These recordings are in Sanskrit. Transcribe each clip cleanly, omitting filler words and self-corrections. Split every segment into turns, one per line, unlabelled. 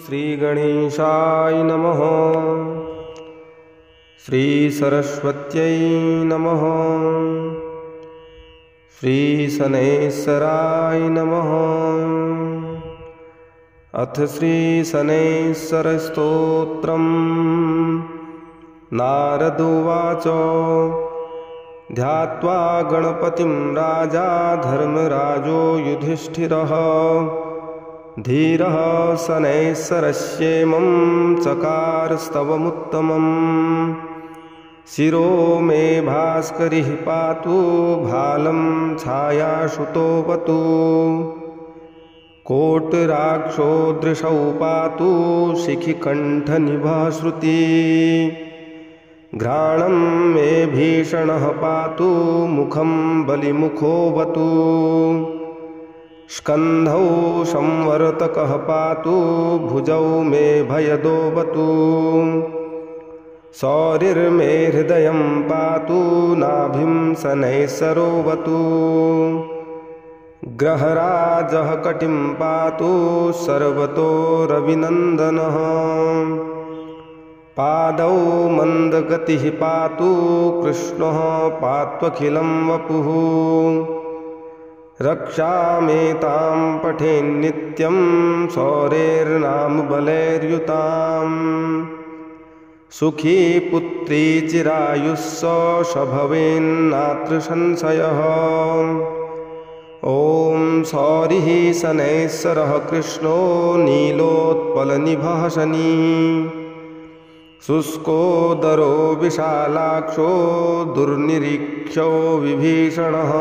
श्रीगणेशाय नमः। श्रीसरस्वत्यै नमः। श्रीशनैश्वराय नमः। अथ श्रीशनैश्वरस्तोत्रम्। नारद उवाच ध्यात्वा गणपतिं राजा धर्मराजो युधिष्ठिरः धीरः शनैश्वरस्येमं चकारस्तवमुत्तमम्। शिरो मे भास्करिः पातु भालं छायाशुतोऽवतु। कोटराक्षो दृशौ पातु शिखिकण्ठनिभः श्रुति। घ्राणं मे भीषणः पातु मुखं बलिमुखोऽवतु। स्कन्धौ संवर्तकः पातु भुजौ मे भयदोऽवतु। शौरिर्मे हृदयं पातु नाभिं शनैश्वरोऽवतु। ग्रहराजः कटिं पातु सर्वतो रविनन्दनः। पादौ मन्दगतिः पातु कृष्णः पात्वखिलं वपुः। रक्षामेतां पठेन्नित्यं शौरेर्नाम बलैर्युताम्। सुखी पुत्री चिरायुष्स भवेन्नात्र संशयः। ॐ शौरिः शनैश्वरः कृष्णो नीलोत्पलनिभः शनी। शुष्कोदरो विशालाक्षो दुर्निरीक्षो विभीषणः।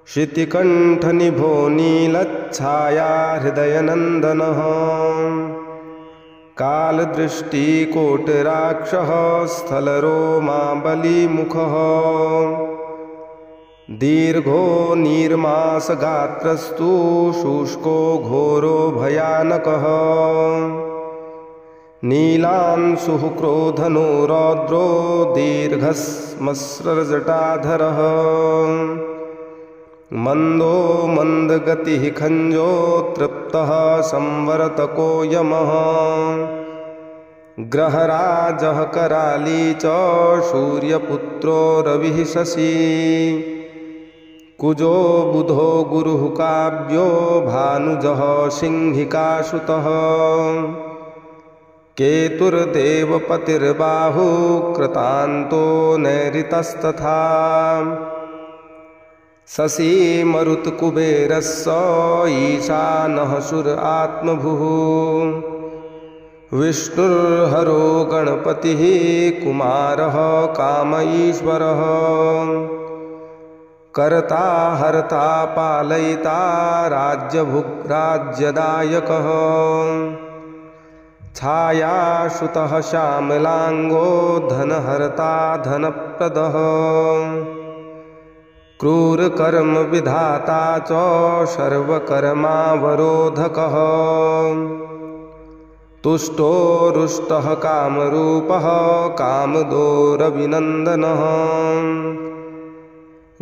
शितिकण्ठनिभो नीलच्छाया हृदयनन्दनः। कालदृष्टिकोटराक्षः स्थलरोमा बलिमुखः। दीर्घो नीर्मासगात्रस्तु शुष्को घोरो भयानकः। नीलांशुः क्रोधनो रौद्रो दीर्घस्मस्रजटाधरः। मन्दो मन्दगतिः खञ्जो तृप्तः संवर्तको यमः। ग्रहराजः कराली च सूर्यपुत्रो रविः शशी। कुजो बुधो गुरुः काव्यो भानुजः सिंहिकासुतः। केतुर्देवपतिर्बाहु कृतान्तो नैऋतस्तथा। शशी मरुत्कुबेरस्य ईशानः सुर आत्मभुः। विष्णुर्हरो गणपतिः कुमारः काम ईश्वरः। कर्ता हर्ता पालयिता राज्यदायकः। छायासुतः श्यामलांगो धनहर्ता धनप्रदः। क्रूरकर्म विधाता च सर्वकर्मावरोधकः। तुष्टो रुष्टः कामरूपः कामदो रविनन्दनः।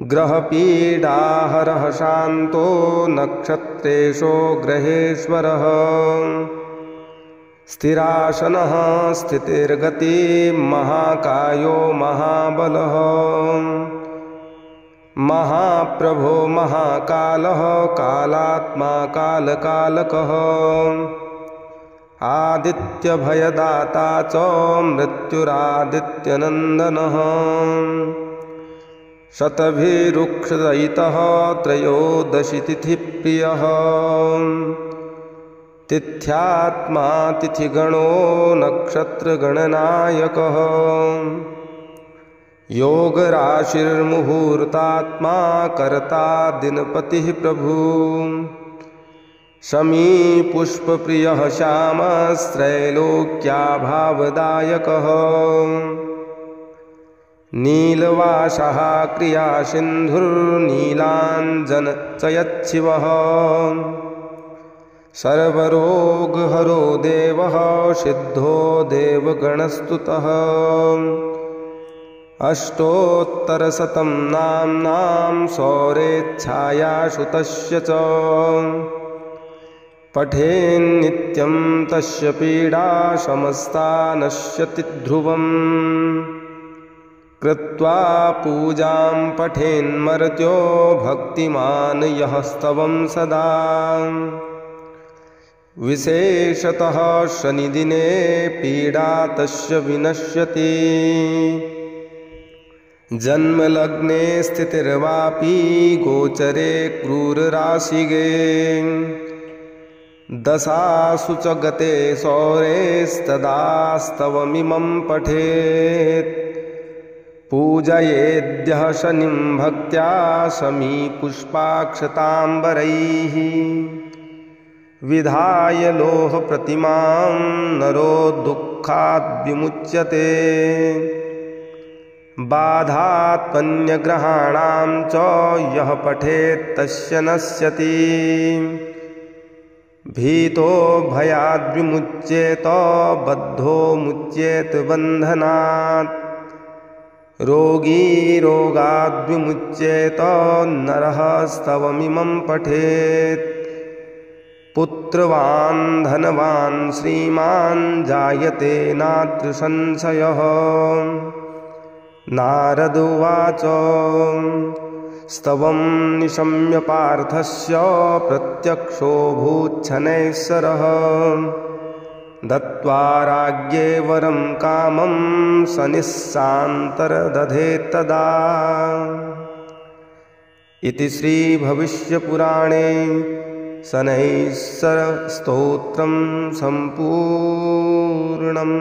ग्रहपीडाहरः शान्तो नक्षत्रेशो ग्रहेश्वरः। स्थिरासनः स्थितिर्गति महाकायो महाबलः। महाप्रभो महाकालः कालात्मा कालकालकः। आदित्यभयदाता च मृत्युरादित्यनन्दनः। शतभिरुक्षदयितः त्रयोदशितिथिप्रियः। तिथ्यात्मा तिथिगणो नक्षत्रगणनायकः। योगराशिर्मुहूर्तात्मा कर्ता दिनपतिः प्रभु। शमी पुष्पप्रियः श्यामस्त्रैलोक्याभावदायकः। नीलवासः क्रियासिन्धुर्नीलाञ्जनचयच्छिवः। सर्वरोगहरो देवः सिद्धो देवगणस्तुतः। अष्टोत्तरशतं नाम्नां शौरेच्छायासुतस्य च पठेन्नित्यं तस्य पीडा समस्ता नश्यति ध्रुवम् कृत्वा पूजां पठेन्मर्त्यो भक्तिमान् यः स्तवं सदा विशेषतः शनिदिने पीडा तस्य विनश्यति जन्मलग्ने स्थितिर्वापि गोचरे क्रूरराशिगे दशासु च गते सौरेस्तदास्तवमिमं पठेत् पूजयेद्यः शनिं भक्त्या शमीपुष्पाक्षताम्बरैः विधाय लोहप्रतिमां नरो दुःखाद् विमुच्यते बाधात्पन्यग्रहाणां च यः पठेत् तस्य नश्यति भीतो भयाद्विमुच्येत बद्धो मुच्येत बन्धनात् रोगी रोगाद्विमुच्येत नरः स्तवमिमं पठेत् पुत्रवान् धनवान् श्रीमान् जायते नात्र संशयः नारद उवाच स्तवं निशम्य पार्थस्य प्रत्यक्षो भूच्छनैश्वरः दत्त्वा राज्ञे वरं कामं शनिस्सान्तर्दधेत्तदा इति श्रीभविष्यपुराणे शनैश्चरस्तोत्रं सम्पूर्णम्।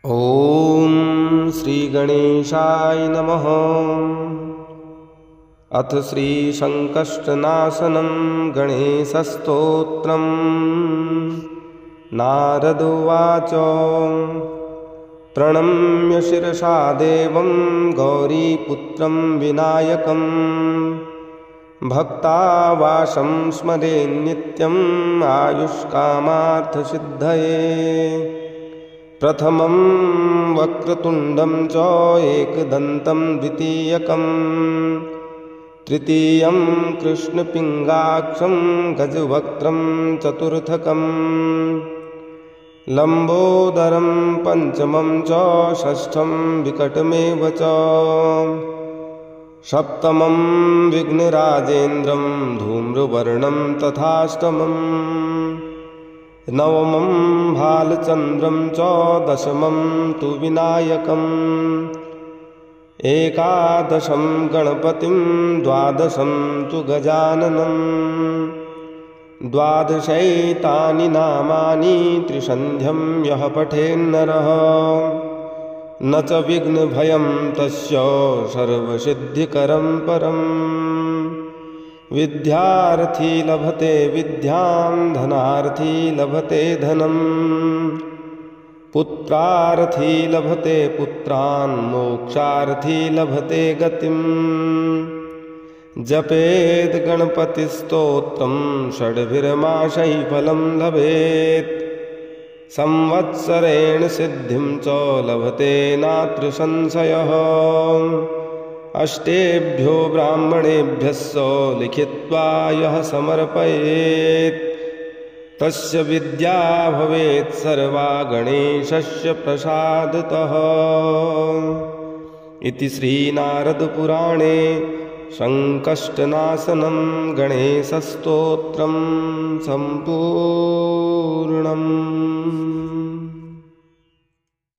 ॐ श्रीगणेशाय नमः। अथ श्रीसङ्कष्टनाशनं गणेशस्तोत्रम्। नारद उवाच प्रणम्य शिरसा देवं गौरीपुत्रं विनायकं भक्तावासं स्मरेन्नित्यम् आयुष्कामार्थसिद्धये प्रथमं वक्रतुण्डं च एकदन्तं द्वितीयकं तृतीयं कृष्णपिङ्गाक्षं गजवक्त्रं चतुर्थकं लम्बोदरं पञ्चमं च षष्ठं विकटमेव च सप्तमं विघ्नराजेन्द्रं धूम्रवर्णं तथाष्टमं नवमं भालचन्द्रं च दशमं तु विनायकम् एकादशं गणपतिं द्वादशं तु गजाननं द्वादशैतानि नामानि त्रिसन्ध्यं यः पठेन्नरः न च विघ्नभयं तस्य सर्वसिद्धिकरं परम् विद्यार्थी लभते विद्यां धनार्थी लभते धनं पुत्रार्थी लभते पुत्रान् मोक्षार्थी लभते गतिम् जपेद गणपतिस्तोत्रं षड्भिर्मासैः फलं लभेत् संवत्सरेण सिद्धिं च लभते नात्र संशयः अष्टेभ्यो ब्राह्मणेभ्यः लिखित्वा यः समर्पयेत् तस्य विद्या भवेत् सर्वा गणेशस्य प्रसादतः इति श्रीनारदपुराणे संकष्टनाशनं गणेशस्तोत्रं सम्पूर्णम्।